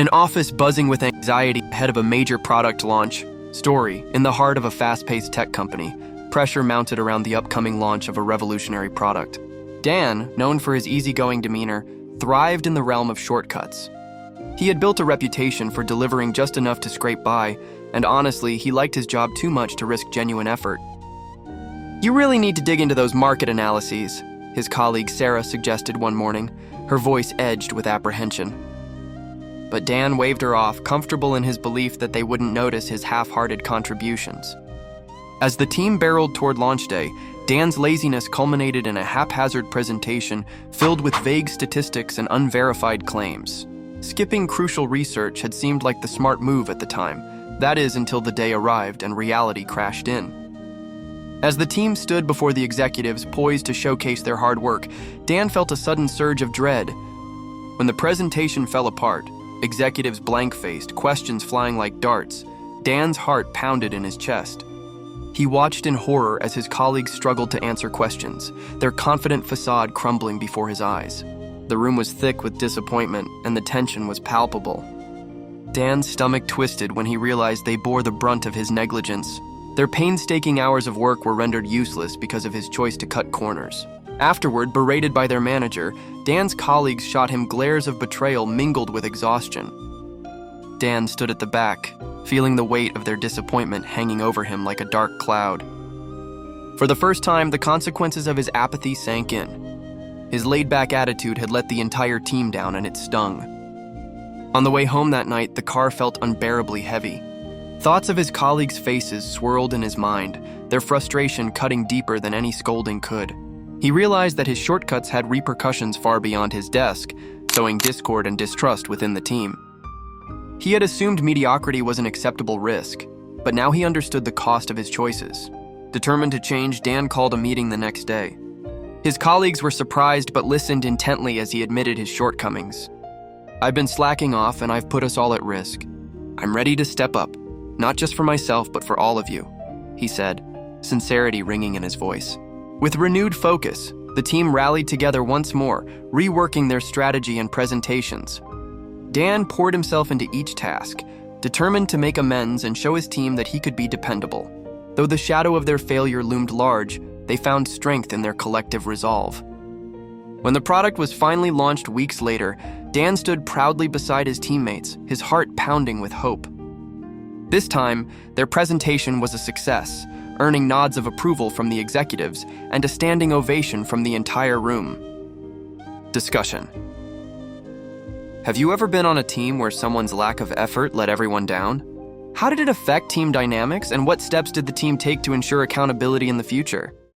An office buzzing with anxiety ahead of a major product launch. Story, in the heart of a fast-paced tech company. Pressure mounted around the upcoming launch of a revolutionary product. Dan, known for his easygoing demeanor, thrived in the realm of shortcuts. He had built a reputation for delivering just enough to scrape by, and honestly, he liked his job too much to risk genuine effort. "You really need to dig into those market analyses," his colleague Sarah suggested one morning, her voice edged with apprehension. But Dan waved her off, comfortable in his belief that they wouldn't notice his half-hearted contributions. As the team barreled toward launch day, Dan's laziness culminated in a haphazard presentation filled with vague statistics and unverified claims. Skipping crucial research had seemed like the smart move at the time. That is, until the day arrived and reality crashed in. As the team stood before the executives poised to showcase their hard work, Dan felt a sudden surge of dread. When the presentation fell apart, executives blank-faced, questions flying like darts, Dan's heart pounded in his chest. He watched in horror as his colleagues struggled to answer questions, their confident facade crumbling before his eyes. The room was thick with disappointment, and the tension was palpable. Dan's stomach twisted when he realized they bore the brunt of his negligence. Their painstaking hours of work were rendered useless because of his choice to cut corners. Afterward, berated by their manager, Dan's colleagues shot him glares of betrayal mingled with exhaustion. Dan stood at the back, feeling the weight of their disappointment hanging over him like a dark cloud. For the first time, the consequences of his apathy sank in. His laid-back attitude had let the entire team down, and it stung. On the way home that night, the car felt unbearably heavy. Thoughts of his colleagues' faces swirled in his mind, their frustration cutting deeper than any scolding could. He realized that his shortcuts had repercussions far beyond his desk, sowing discord and distrust within the team. He had assumed mediocrity was an acceptable risk, but now he understood the cost of his choices. Determined to change, Dan called a meeting the next day. His colleagues were surprised but listened intently as he admitted his shortcomings. "I've been slacking off and I've put us all at risk. I'm ready to step up, not just for myself but for all of you," he said, sincerity ringing in his voice. With renewed focus, the team rallied together once more, reworking their strategy and presentations. Dan poured himself into each task, determined to make amends and show his team that he could be dependable. Though the shadow of their failure loomed large, they found strength in their collective resolve. When the product was finally launched weeks later, Dan stood proudly beside his teammates, his heart pounding with hope. This time, their presentation was a success, earning nods of approval from the executives and a standing ovation from the entire room. Discussion. Have you ever been on a team where someone's lack of effort let everyone down? How did it affect team dynamics, and what steps did the team take to ensure accountability in the future?